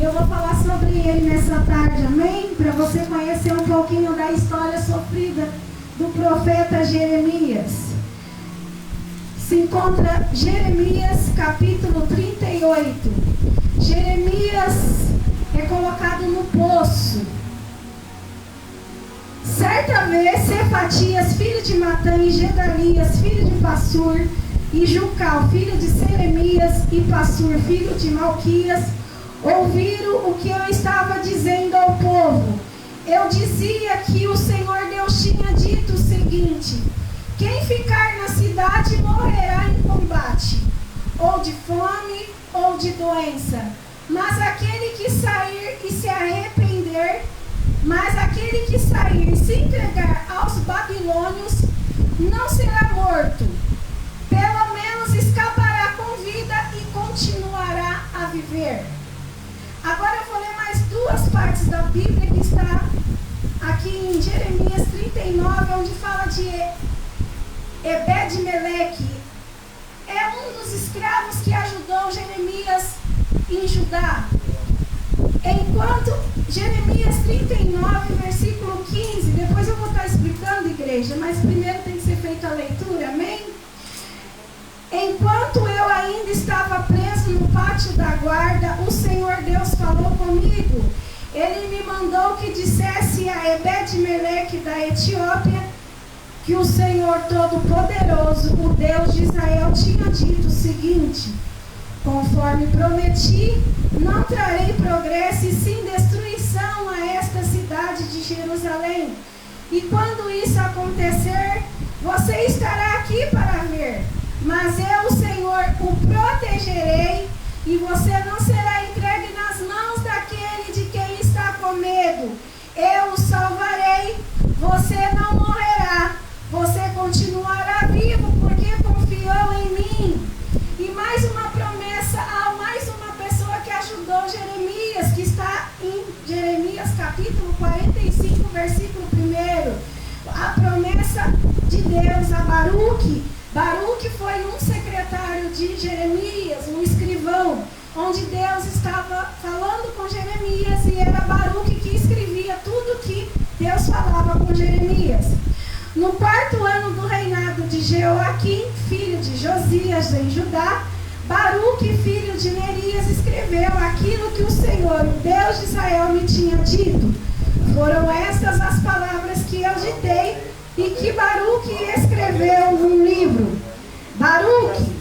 E eu vou falar sobre ele nessa tarde, amém? Para você conhecer um pouquinho da história sofrida do profeta Jeremias. Se encontra Jeremias capítulo 38. Jeremias é colocado no poço. Certa vez, Cefatias, filho de Matã, e Gedalias, filho de Passur, e Jucal, filho de Seremias, e Passur, filho de Malquias, ouviram o que eu estava dizendo ao povo. Eu dizia que o Senhor Deus tinha dito o seguinte: quem ficar na cidade morrerá em combate, ou de fome, ou de doença. Mas aquele que sair e se arrepender, e se entregar aos babilônios, não será morto. Pelo menos escapará com vida e continuará a viver. Agora eu vou ler mais duas partes da Bíblia que está aqui em Jeremias 39, onde fala de Ebed-Meleque. É um dos escravos que ajudou Jeremias em Judá. Enquanto Jeremias 39, versículo 15, depois eu vou estar explicando, igreja, mas primeiro tem que ser feita a leitura, amém? Enquanto eu ainda estava preso no pátio da guarda, o Senhor Deus falou comigo. Ele me mandou que dissesse a Ebed-Meleque da Etiópia que o Senhor Todo-Poderoso, o Deus de Israel, tinha dito o seguinte: conforme prometi, não trarei progresso e sim destruição a esta cidade de Jerusalém. E quando isso acontecer, você estará aqui para ver. Mas eu, o Senhor, o protegerei e você não será entregue nas mãos daquele de quem está com medo. Eu o salvarei, você não morrerá, você continuará vivo porque confiou em mim. E mais uma promessa a mais uma pessoa que ajudou Jeremias, que está em Jeremias capítulo 45, versículo 1. A promessa de Deus a Baruque. Baruque foi um secretário de Jeremias, um escrivão, onde Deus estava falando com Jeremias e era Baruque que escrevia tudo que Deus falava com Jeremias. No 4º ano do reinado de Jeoaquim, filho de Josias, em Judá, Baruque, filho de Nerias, escreveu aquilo que o Senhor, o Deus de Israel, me tinha dito. Foram estas as palavras que eu ditei e que Baruque escreveu num livro. Baruque,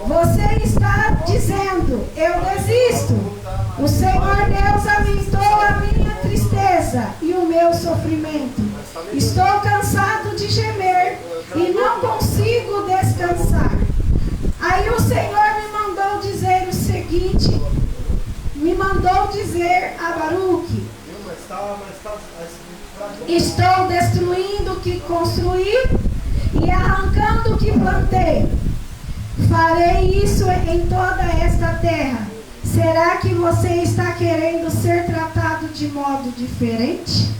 você está dizendo, eu desisto. O Senhor Deus aumentou a minha tristeza e o meu sofrimento. Estou cansado de gemer e não consigo descansar. Aí o Senhor me mandou dizer o seguinte, me mandou dizer a Baruque: estou destruindo o que construí e arrancando o que plantei. Farei isso em toda esta terra. Será que você está querendo ser tratado de modo diferente?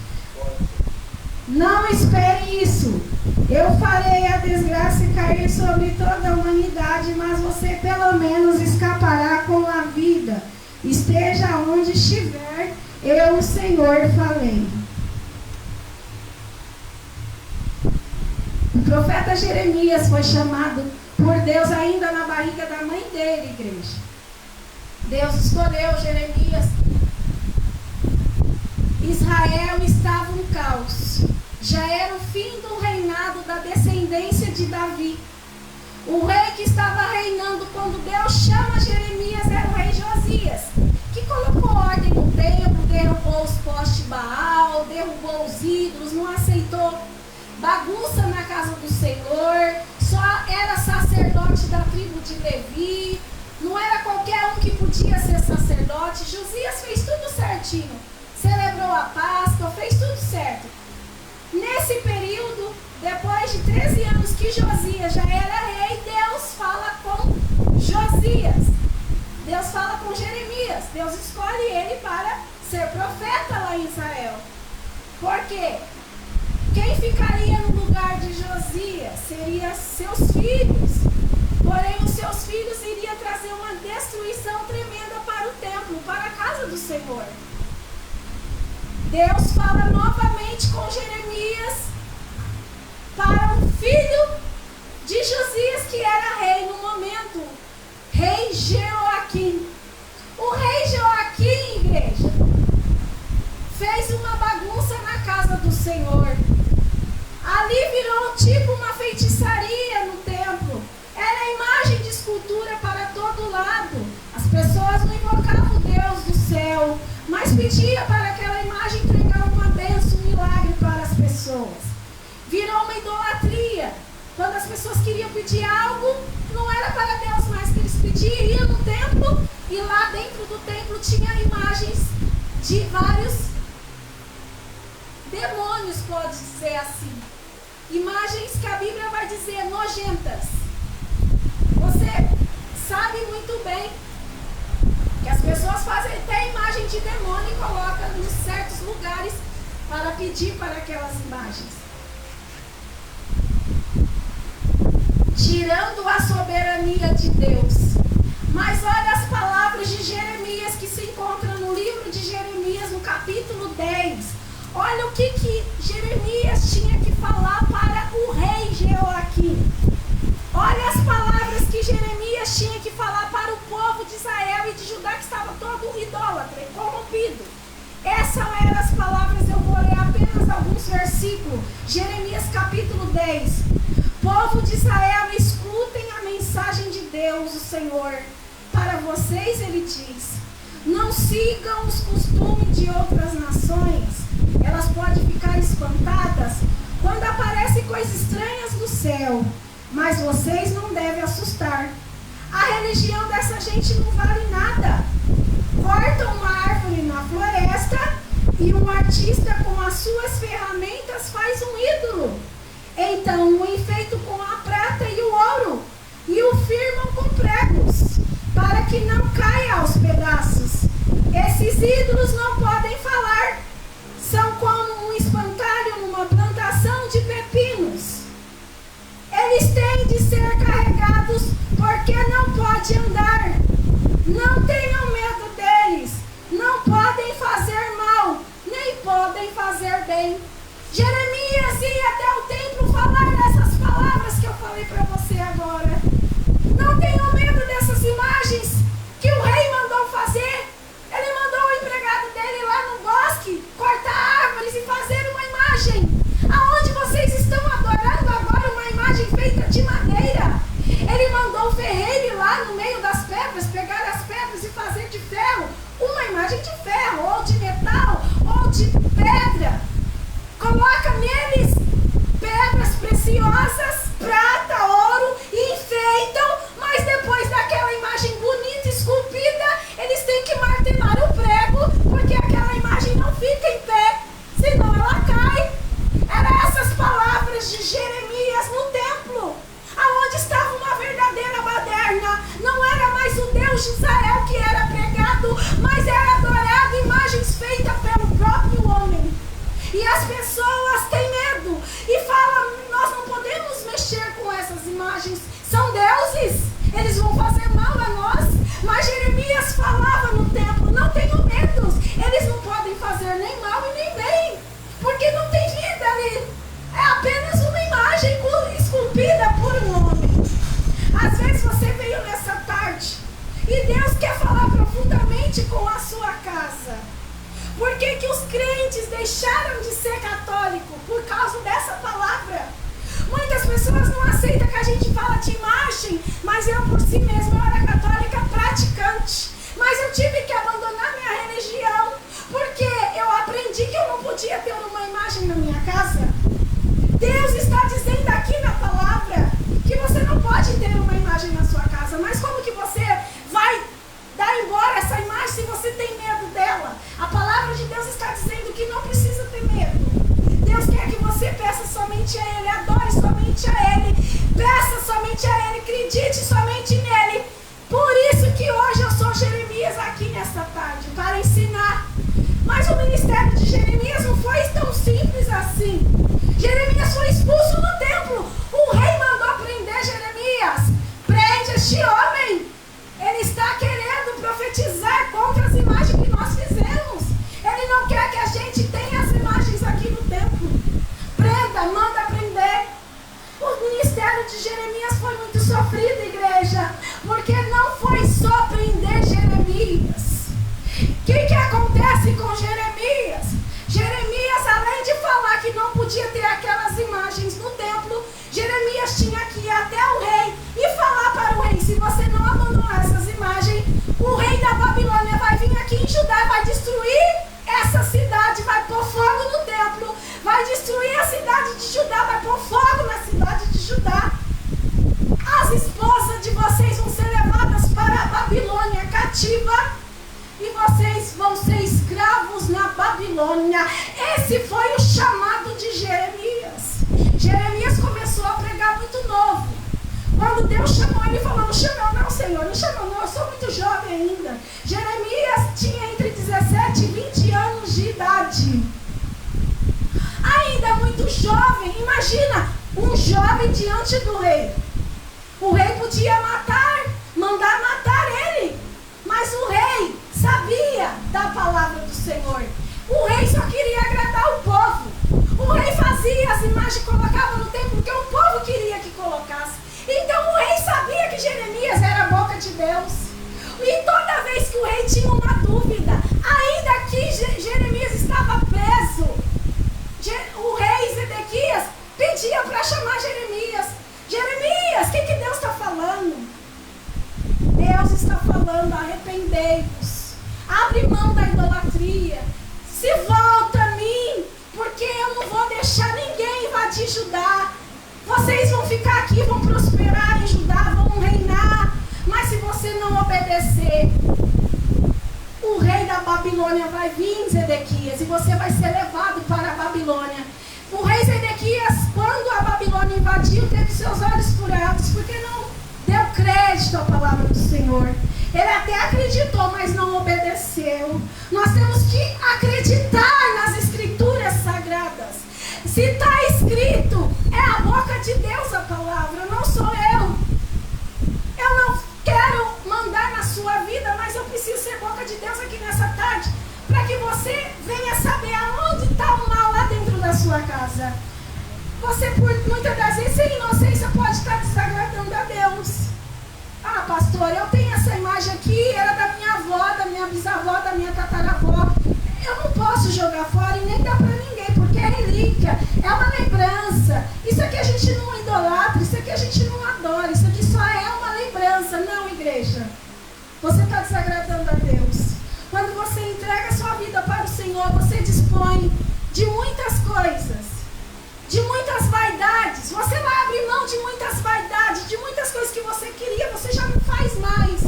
Não espere isso. Eu farei a desgraça cair sobre toda a humanidade, mas você pelo menos escapará com a vida. Esteja onde estiver, eu, o Senhor, falei. O profeta Jeremias foi chamado por Deus ainda na barriga da mãe dele, igreja. Deus escolheu Jeremias. Israel estava um caos. Já era o fim do reinado da descendência de Davi. O rei que estava reinando quando Deus chama Jeremias era o rei Josias, que colocou ordem no templo, derrubou os postes de Baal, derrubou os ídolos, não aceitou bagunça na casa do Senhor, só era sacerdote da tribo de Levi, não era qualquer um que podia ser sacerdote. Josias fez tudo certinho, celebrou a Páscoa, fez tudo certo. Nesse período, depois de 13 anos que Josias já era rei, Deus fala com Josias. Deus fala com Jeremias. Deus escolhe ele para ser profeta lá em Israel. Por quê? Quem ficaria no lugar de Josias seria seus filhos. Porém, os seus filhos iriam trazer uma destruição tremenda para o templo, para a casa do do Senhor. Deus fala novamente com Jeremias para o filho de Josias, que era rei no momento, rei Jeoaquim. O rei Jeoaquim, igreja, fez uma bagunça na casa do Senhor. Ali virou tipo uma feitiçaria no templo. Era imagem de escultura para todo lado. As pessoas não invocavam o Deus do céu, mas pedia para aquela imagem entregar uma bênção, um milagre para as pessoas. Virou uma idolatria. Quando as pessoas queriam pedir algo, não era para Deus mais que eles pediam. Iam no templo e lá dentro do templo tinha imagens de vários demônios, pode dizer assim. Imagens que a Bíblia vai dizer nojentas. Você sabe muito bem que as pessoas fazem até imagem de demônio e colocam em certos lugares para pedir para aquelas imagens. Tirando a soberania de Deus. Mas olha as palavras de Jeremias que se encontram no livro de Jeremias, no capítulo 10. Olha o que Jeremias tinha que falar para o rei Jeoaquim. Olha as palavras que Jeremias tinha que falar para o povo de Israel e de Judá, que estava todo idólatra e corrompido. Essas eram as palavras, eu vou ler apenas alguns versículos. Jeremias capítulo 10. Povo de Israel, escutem a mensagem de Deus, o Senhor. Para vocês, ele diz: não sigam os costumes de outras nações. Elas podem ficar espantadas quando aparecem coisas estranhas do céu. Mas vocês não devem assustar. A religião dessa gente não vale nada. Cortam uma árvore na floresta e um artista com as suas ferramentas faz um ídolo. Então o enfeitam com a prata e o ouro e o firmam com pregos, para que não caia aos pedaços. Esses ídolos não podem falar. São como um espantalho numa plantação de pepinos. Eles têm de ser carregados porque não pode andar. Não tenham medo deles. Não podem fazer mal, nem podem fazer bem. Jeremias ia até o templo falar essas palavras que eu falei para você agora. Não tenham medo dessas imagens que o rei mandou fazer. Ele mandou o empregado dele lá no bosque cortar árvores e fazer uma imagem. Aonde vocês estão adorando agora uma imagem feita de madeira? Ele mandou o ferreiro ir lá no meio das pedras, pegar as pedras e fazer de ferro uma imagem de ferro, ou de metal, ou de pedra. Coloca neles pedras preciosas, prata, ouro, e enfeitam, mas depois daquela imagem bonita, esculpida, eles têm que martelar o prego, porque aquela imagem não fica em pé, senão ela cai. Eram essas palavras de Jeremias no templo, aonde estava uma verdadeira baderna. Não era mais o Deus de Israel que era pregado, mas era adorado imagens feitas pelo próprio homem. E as pessoas têm medo e falam: nós não podemos mexer com essas imagens, são deuses, eles vão fazer mal a nós. Mas Jeremias falava no templo: não tenham medo, eles não podem fazer nem mal e nem bem, porque não tem vida ali, é apenas uma imagem esculpida por um homem. Às vezes você veio nessa tarde e Deus quer falar profundamente com a sua casa. Por que que os crentes deixaram de ser católicos? Por causa dessa palavra. Muitas pessoas não aceitam que a gente fala de imagem, mas eu por si mesma era católica praticante. Mas eu tive que abandonar minha religião, porque eu aprendi que eu não podia ter uma imagem na minha casa. Deus está dizendo aqui na palavra que você não pode ter uma imagem na sua casa, mas como que você vai dar embora essa imagem se você tem medo dela? A palavra de Deus está dizendo que não precisa ter medo. Deus quer que você peça somente a Ele, adore somente a Ele, peça somente a Ele, acredite somente nele. Por isso que hoje eu sou Jeremias aqui nesta tarde, para ensinar. Mas o ministério de Jeremias não foi tão simples assim. Jeremias foi expulso do templo. O rei mandou prender Jeremias. Prende este homem. Ele está querendo profetizar contra as imagens que nós fizemos. vocês vão ser escravos na Babilônia. Esse foi o chamado de Jeremias. Jeremias começou a pregar muito novo. Quando Deus chamou, ele falou: não chamou não, Senhor, não chamou não, eu sou muito jovem ainda. Jeremias tinha entre 17 e 20 anos de idade. Ainda muito jovem. Imagina, um jovem diante do rei. O rei podia mandar matar ele. Mas o rei sabia da palavra do Senhor. O rei só queria agradar o povo. O rei fazia as imagens e colocava no templo porque o povo queria que colocasse. Então o rei sabia que Jeremias era a boca de Deus. E toda vez que o rei tinha uma dúvida, ainda que Jeremias estava preso, o rei Zedequias pedia para chamar Jeremias. Jeremias, o que Deus está falando? Deus está falando: arrependei-vos, abre mão da idolatria, se volta a mim, porque eu não vou deixar ninguém invadir Judá. Vocês vão ficar aqui, vão prosperar em Judá, vão reinar, mas se você não obedecer, o rei da Babilônia vai vir, Zedequias, e você vai ser levado para a Babilônia. O rei Zedequias, quando a Babilônia invadiu, teve seus olhos furados, porque não deu crédito à palavra do Senhor. Ele até acreditou, mas não obedeceu. Nós temos que acreditar nas escrituras sagradas. Se está escrito, é a boca de Deus a palavra, não sou eu. Eu não quero mandar na sua vida, mas eu preciso ser boca de Deus aqui nessa tarde, para que você venha saber aonde está o mal lá dentro da sua casa. Você, por muitas das vezes, sem inocência, pode estar desagradando a Deus. Ah, pastor, eu tenho essa imagem aqui, era da minha avó, da minha bisavó, da minha tataravó. Eu não posso jogar fora e nem dar para ninguém, porque é relíquia, é uma lembrança. Isso aqui a gente não idolatra, isso aqui a gente não adora, isso aqui só é uma lembrança. Não, igreja. Você está desagradando a Deus. Quando você entrega a sua vida para o Senhor, você dispõe de muitas coisas, de muitas vaidades. Você vai abrir mão de muitas vaidades, de muitas coisas que você queria, você já não faz mais,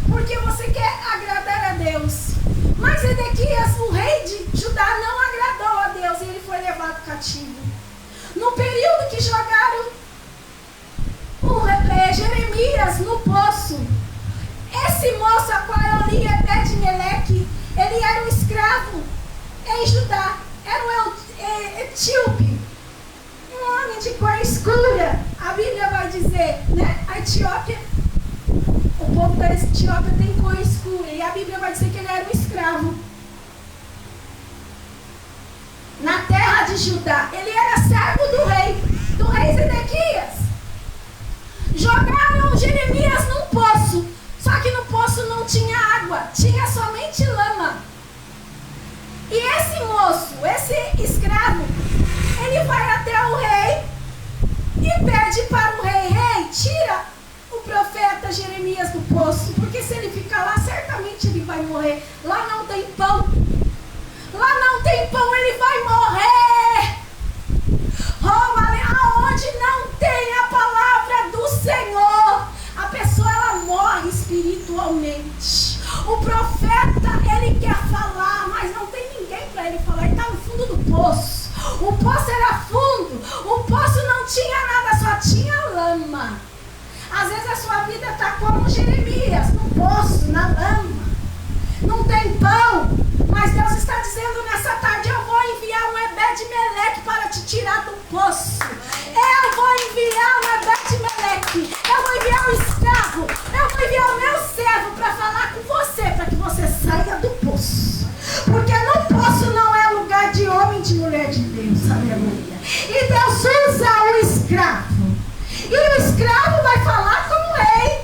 porque você quer agradar a Deus. Mas Zedequias, o rei de Judá, não agradou a Deus e ele foi levado cativo. No período que jogaram Jeremias no poço, esse moço a qual eu li, Ebed-Meleque, ele era um escravo em Judá, era um etíope, um homem de cor escura. A Bíblia vai dizer, né? A Etiópia, o povo da Etiópia tem cor escura, e a Bíblia vai dizer que ele era um escravo na terra de Judá. Ele era servo do rei Zedequias. Jogaram Jeremias num poço, só que no poço não tinha água, tinha somente lama. E esse moço, esse escravo, ele vai até o rei e pede para o rei: rei, tira o profeta Jeremias do poço, porque se ele ficar lá, certamente ele vai morrer. Lá não tem pão. Lá não tem pão, ele vai morrer. Oh, aonde não tem a palavra do Senhor, a pessoa ela morre espiritualmente. O profeta, ele quer falar, mas não tem ninguém para ele falar. Ele está no fundo do poço. O poço era fundo, o poço não tinha nada, só tinha lama. Às vezes a sua vida está como Jeremias, no poço, na lama. Não tem pão, mas Deus está dizendo nessa tarde: eu vou enviar um Ebed-Meleque para te tirar do poço. Eu vou enviar um Ebed-Meleque. Eu vou enviar um escravo. Eu vou enviar o meu servo para falar com você, para que você saia do poço. Porque no poço não é lugar de homem e de mulher de Deus. Aleluia. E Deus usa o escravo. E o escravo vai falar com o rei: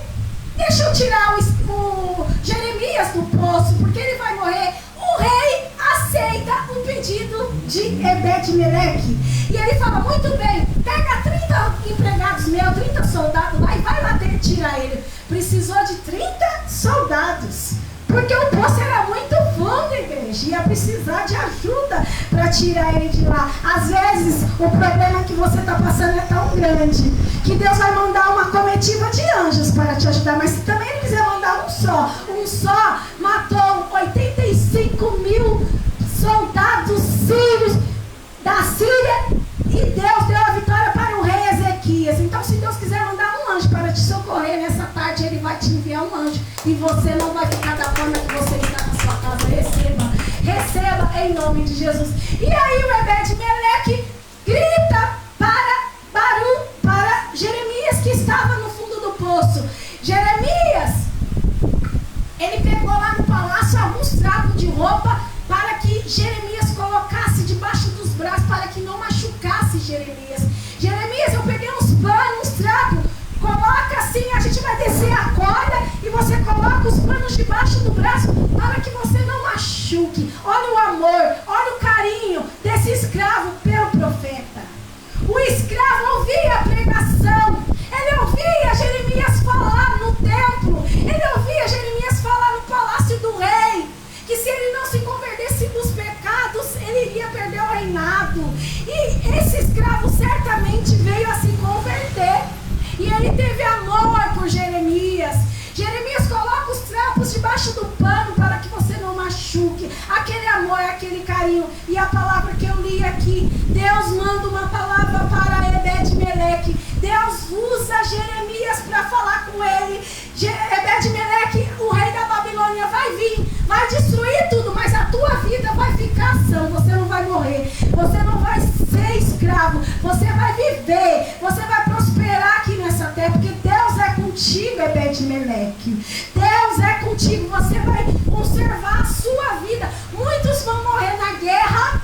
deixa eu tirar o Jeremias do poço, porque ele vai morrer. O rei aceita o pedido de Ebed-Meleque. E ele fala: muito bem, pega 30 empregados meus, 30 soldados lá, e vai lá tirar ele. Precisou de 30 soldados, porque o poço era muito fundo, igreja. Ia precisar de ajuda para tirar ele de lá. Às vezes, o problema que você está passando é tão grande que Deus vai mandar uma comitiva de anjos para te ajudar. Mas se também ele quiser mandar um só matou 85 em nome de Jesus. E aí o Ebed-Meleque grita para Jeremias, que estava no fundo do poço. Jeremias, ele pegou lá no palácio alguns trapos de roupa para que Jeremias colocasse debaixo dos braços, para que não machucasse Jeremias. Jeremias, eu peguei uns panos, uns trapos, coloca assim, a gente vai descer a corda e você coloca os panos debaixo do braço para que você não machuque. Olha o amor, olha o carinho desse escravo pelo profeta. O escravo ouvia a pregação, ele ouvia Jeremias falar no templo, ele ouvia Jeremias falar no palácio do rei, que se ele não se convertesse dos pecados, ele iria perder o reinado. E esse escravo certamente veio a se converter, e ele teve amor por Jeremias. Jeremias, coloca os trapos debaixo do pano para que você não machuque. Aquele amor, aquele carinho. E a palavra que eu li aqui, Deus manda uma palavra para Ebed-Meleque. Deus usa Jeremias para falar com ele. Ebed-Meleque, o rei da Babilônia, vai vir, vai destruir tudo, mas a tua vida vai ficar sã. Você não vai morrer, você não vai ser escravo, você vai viver, você vai prosperar aqui nessa terra, porque Deus é contigo, Ebed-Meleque. Deus é contigo, você vai conservar a sua vida. Muitos vão morrer na guerra,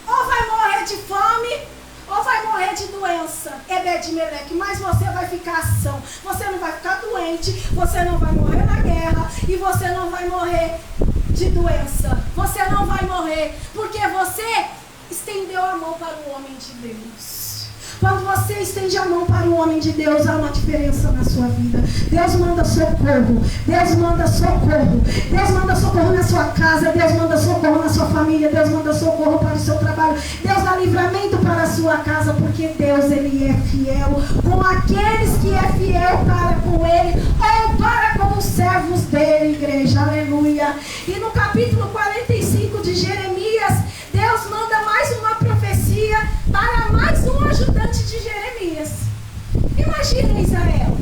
ou vai morrer de fome, ou vai morrer de doença, Ebed-Meleque, mas você vai ficar são, você não vai ficar doente, você não vai morrer na guerra, e você não vai morrer de doença, você não vai morrer, porque você estendeu a mão para o homem de Deus. Quando você estende a mão para o homem de Deus, há uma diferença na sua vida. Deus manda socorro, Deus manda socorro, Deus manda socorro na sua casa, Deus manda socorro na sua família, Deus manda socorro para o seu trabalho, Deus dá livramento para a sua casa, porque Deus, Ele é fiel com aqueles que é fiel para com Ele, ou para com os servos dele, igreja, aleluia. E no capítulo 45 de Jeremias, Deus manda mais uma profecia para mais um ajudante de Jeremias. Imagina Israel,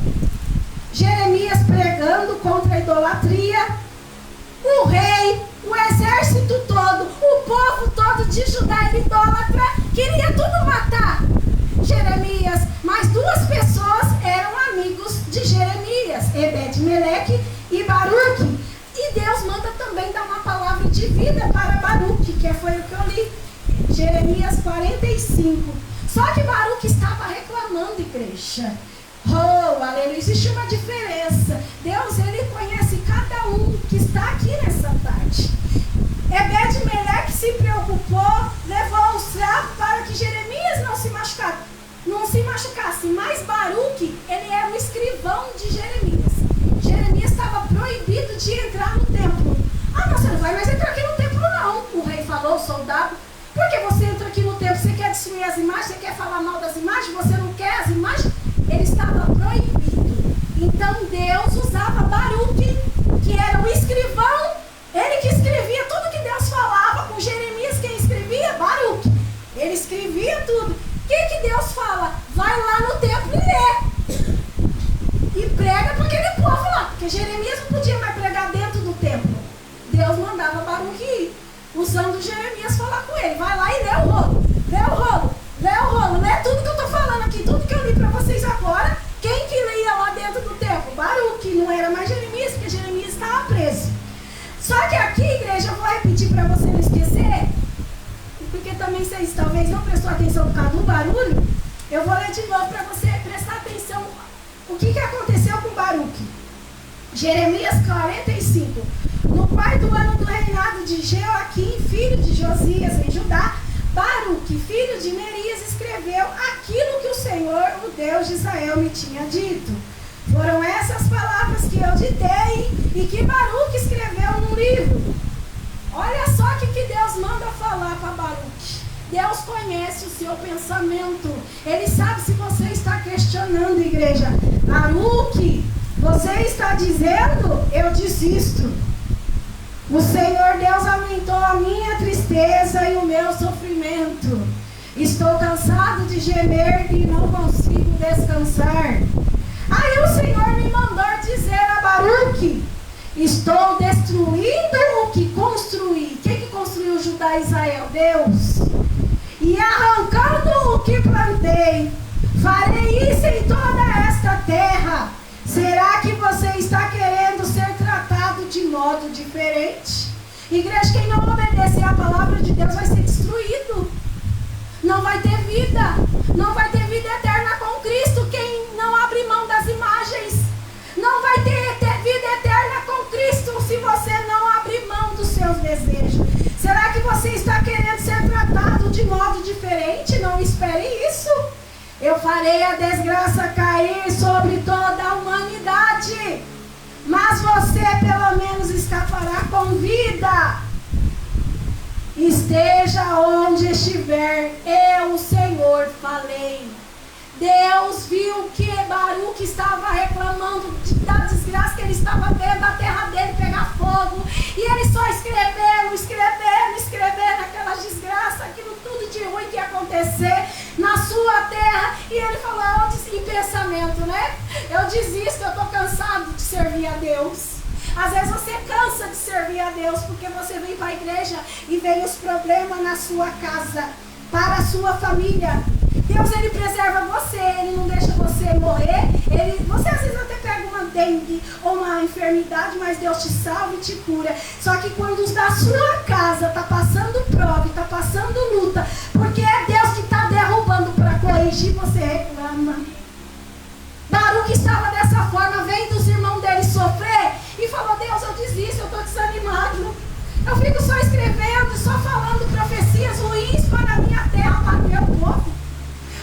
Jeremias pregando contra a idolatria, o rei, o exército todo, o povo todo de Judá era idólatra, queria tudo matar Jeremias, mas duas pessoas eram amigos de Jeremias, Ebed-Meleque e Baruque. E Deus manda também dar uma palavra de vida para Baruque, que foi o que eu li, Jeremias 45. Só que Baruque estava reclamando, igreja. Oh, aleluia, existe uma diferença. Deus, Ele conhece cada um que está aqui nessa tarde. Ebed-Meleque se preocupou, levou os trapos para que Jeremias não se machucasse. Mas Baruque, ele era o escrivão de Jeremias. Jeremias estava proibido de entrar no templo. Ah, não, você não vai mais entrar aqui no templo, não. O rei falou, o soldado. Por que você entra aqui no templo? Você quer destruir as imagens? Você quer falar mal das imagens? Você não quer as imagens? Ele estava proibido. Então Deus usava Baruque, que era o escrivão, ele que escrevia tudo que Deus falava. Com Jeremias, quem escrevia? Baruque. Ele escrevia tudo. O que Deus fala? Vai lá no templo e lê. E prega para aquele povo lá. Porque Jeremias não podia mais pregar dentro do templo. Deus mandava Baruque ir, usando Jeremias falar com ele. Vai lá e lê o rolo. Lê o rolo. Lê o rolo. Lê tudo que eu estou falando aqui. Tudo que eu li para vocês agora. Quem que lia lá dentro do templo? Baruque. Não era mais Jeremias, porque Jeremias estava preso. Só que aqui, igreja, eu vou repetir para você não esquecer. Porque também vocês talvez não prestou atenção por causa do barulho. Eu vou ler de novo para você prestar atenção. O que aconteceu com Baruque? Jeremias 45. No quarto ano do reinado de Joaquim, filho de Josias, em Judá, Baruque, filho de Nerias, escreveu aquilo que o Senhor, o Deus de Israel, me tinha dito. Foram essas palavras que eu ditei e que Baruque escreveu num livro. Olha só o que Deus manda falar para Baruque. Deus conhece o seu pensamento. Ele sabe se você está questionando, igreja. Baruque, você está dizendo, eu desisto. O Senhor Deus aumentou a minha tristeza e o meu sofrimento. Estou cansado de gemer e não consigo descansar. Aí o Senhor me mandou dizer a Baruque, Estou destruindo o que construí. Quem que construiu Judá e Israel? Deus. E arrancando o que plantei. Farei isso em toda esta terra. Será que você está querendo ser tratado de modo diferente? Igreja, quem não obedecer a palavra de Deus vai ser destruído. Não vai ter vida. Não vai ter vida eterna com Cristo. Quem não abre mão das imagens. Não vai ter vida eterna com Cristo se você não abrir mão dos seus desejos. Será que você está querendo ser tratado de modo diferente? Não espere isso. Eu farei a desgraça cair sobre toda a humanidade. Mas você pelo menos escapará com vida. Esteja onde estiver, eu, o Senhor, falei. Deus viu que Baruque estava reclamando da desgraça que ele estava vendo a terra dele pegar fogo. E ele só escrevendo aquela desgraça, aquilo tudo de ruim que ia acontecer na sua terra. E ele falou em pensamento, né? Eu desisto, eu estou cansado de servir a Deus. Às vezes você cansa de servir a Deus porque você vem para a igreja e vem os problemas na sua casa, para a sua família. Deus, ele preserva você, ele não deixa você morrer. Você às vezes até pega uma dengue ou uma enfermidade, mas Deus te salva e te cura. Só que quando os da sua casa está passando prova, está passando luta, porque é Deus que está derrubando para corrigir, você reclama. Baruque estava dessa forma, vendo os irmãos dele sofrer e falou: Deus, eu desisto, eu estou desanimado. Eu fico só escrevendo, só falando profecias ruins para a minha terra, para o meu povo.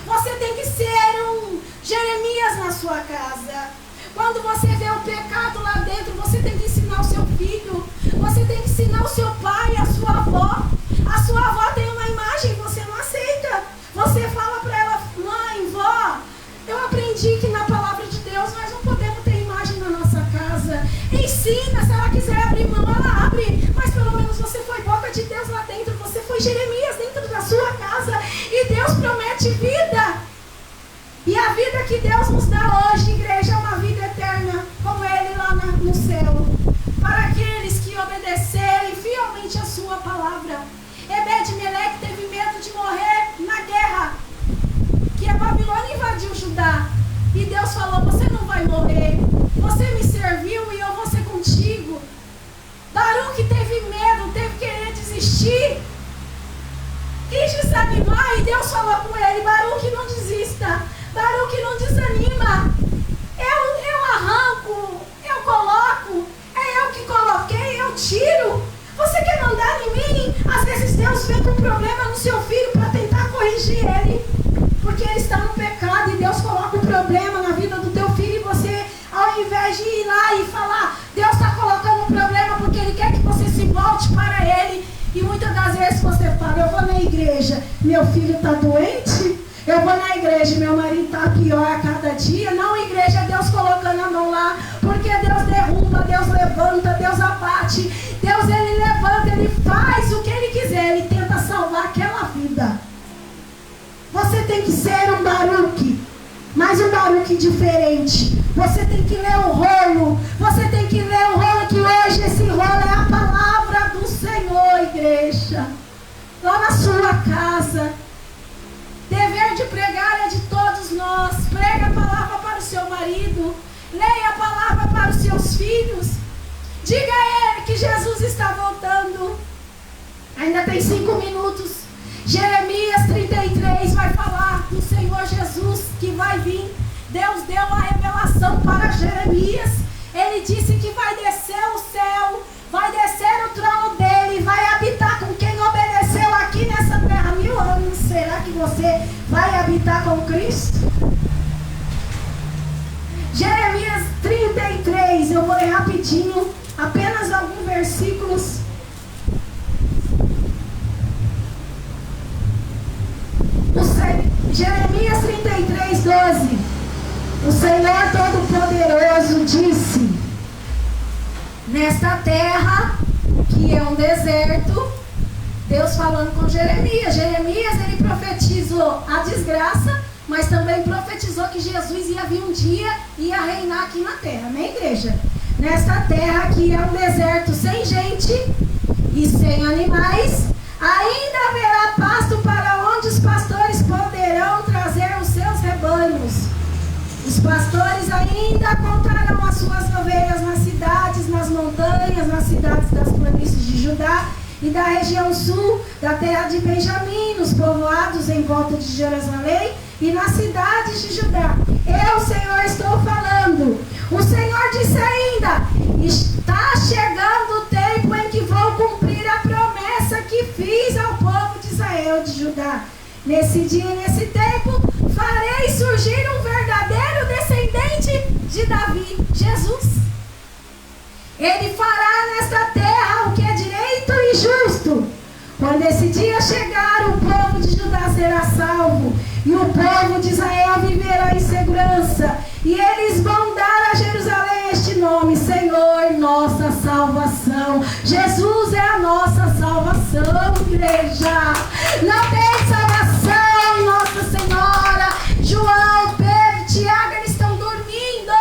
Você tem que ser um Jeremias na sua casa. Quando você vê o pecado lá dentro, você tem que ensinar o seu filho. Você tem que ensinar o seu pai, a sua avó. A sua avó tem uma imagem, você não aceita. Você fala para ela: mãe, vó, eu aprendi que na palavra de Deus nós não podemos ter imagem na nossa casa. Ensina, se ela quiser abrir mão, ela abre. Mas pelo menos você foi boca de Deus lá dentro. Você foi Jeremias dentro da sua casa. E Deus promete vida. E a vida que Deus nos dá hoje, igreja, é uma vida eterna, como Ele lá no céu. Para aqueles que obedecerem fielmente a sua palavra. Ebed-Meleque teve medo de morrer na guerra, que a Babilônia invadiu Judá. E Deus falou: você não vai morrer. Você me serviu e eu vou ser contigo. Baruque teve medo, teve que querer desistir. Quis desanimar e Deus falou com ele: Baruque, não desista. Baruque, não desanima. Eu arranco, eu coloco. É eu que coloquei, eu tiro. Você quer mandar em mim? Às vezes Deus vem com um problema no seu filho para tentar corrigir ele. Porque ele está no pecado e Deus coloca um problema na vida do teu filho. E você, ao invés de ir lá e falar: Deus está colocando um problema porque Ele quer que você se volte para Ele. E muitas das vezes você fala: eu vou na igreja, meu filho está doente. Eu vou na igreja, meu marido está pior a cada dia. Não, igreja, é Deus colocando a mão lá. Porque Deus derruba, Deus levanta, Deus abate. Deus, Ele levanta, Ele faz o que Ele quiser. Ele tenta salvar aquela vida. Você tem que ser um Baruque, mas um Baruque diferente. Você tem que ler o rolo. Você tem que ler o rolo, que hoje esse rolo é a palavra do Senhor, igreja. Lá na sua casa. Dever de pregar é de todos nós. Prega a palavra para o seu marido. Leia a palavra para os seus filhos. Diga a ele que Jesus está voltando. Ainda tem 5 minutos. Jeremias 33 vai falar do Senhor Jesus que vai vir. Deus deu a revelação para Jeremias. Ele disse que vai descer o céu, vai descer o trono dele, vai habitar com quem obedeceu aqui nessa terra 1000 anos. Será que você vai habitar com Cristo? Jeremias 33, eu vou ler rapidinho, apenas alguns versículos. Jeremias 33, 12. O Senhor Todo-Poderoso disse: nesta terra, que é um deserto, Deus falando com Jeremias. Jeremias, ele profetizou a desgraça, mas também profetizou que Jesus ia vir um dia e ia reinar aqui na terra. Amém, igreja? nesta terra que é um deserto sem gente e sem animais, ainda haverá pasto para onde os pastores poderão trazer os seus rebanhos. Os pastores ainda contarão as suas ovelhas nas cidades, nas montanhas, nas cidades das planícies de Judá e da região sul, da terra de Benjamim, nos povoados em volta de Jerusalém e nas cidades de Judá. Eu, Senhor, estou falando. O Senhor disse ainda: está chegando o tempo em que vou cumprir a promessa que fiz ao povo de Israel de Judá. Nesse dia e nesse tempo, farei surgir um verdadeiro descendente de Davi, Jesus. Ele fará nesta terra o que é direito e justo. Quando esse dia chegar, o povo de Judá será salvo, e o povo de Israel viverá em segurança. E eles vão dar a Jerusalém este nome: Senhor, nossa salvação. Jesus é a nossa salvação, igreja. Não tem salvação em Nossa Senhora. João, Pedro, Tiago, eles estão dormindo.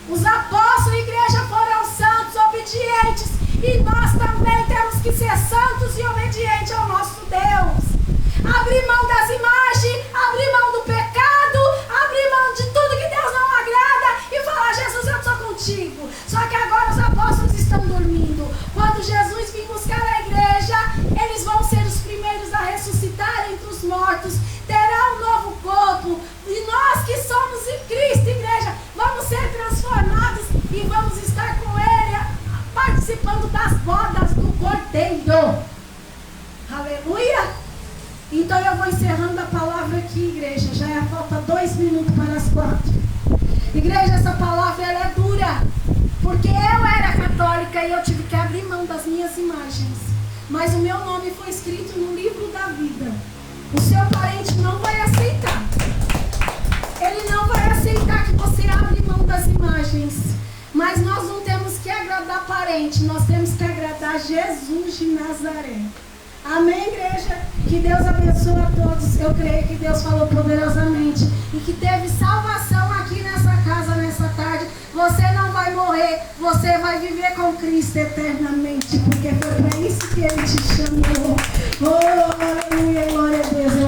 Os apóstolos, igreja, foram santos, obedientes. E nós também temos que ser santos e obedientes ao nosso Deus. Abrir mão das imagens, abrir mão do pecado, abrir mão de tudo que Deus não agrada e falar: Jesus, eu estou contigo. Só que agora os apóstolos estão dormindo. Quando Jesus vir buscar a igreja, eles vão ser os primeiros a ressuscitar entre os mortos, terá um novo corpo. E nós que somos em Cristo, igreja, vamos ser transformados e vamos estar com Ele, participando das bodas do Cordeiro. Aleluia! Então eu vou encerrando a palavra aqui, igreja. Já falta 2 minutos para as 4. Igreja, essa palavra ela é dura. Porque eu era católica e eu tive que abrir mão das minhas imagens. Mas o meu nome foi escrito no livro da vida. O seu parente não vai aceitar. Ele não vai aceitar que você abre mão das imagens. Mas nós não temos que agradar parente. Nós temos que agradar Jesus de Nazaré. Amém, igreja? Que Deus abençoe a todos. Eu creio que Deus falou poderosamente e que teve salvação aqui nessa casa, nessa tarde. Você não vai morrer, você vai viver com Cristo eternamente, porque foi para isso que Ele te chamou. Oh, aleluia, glória a Deus.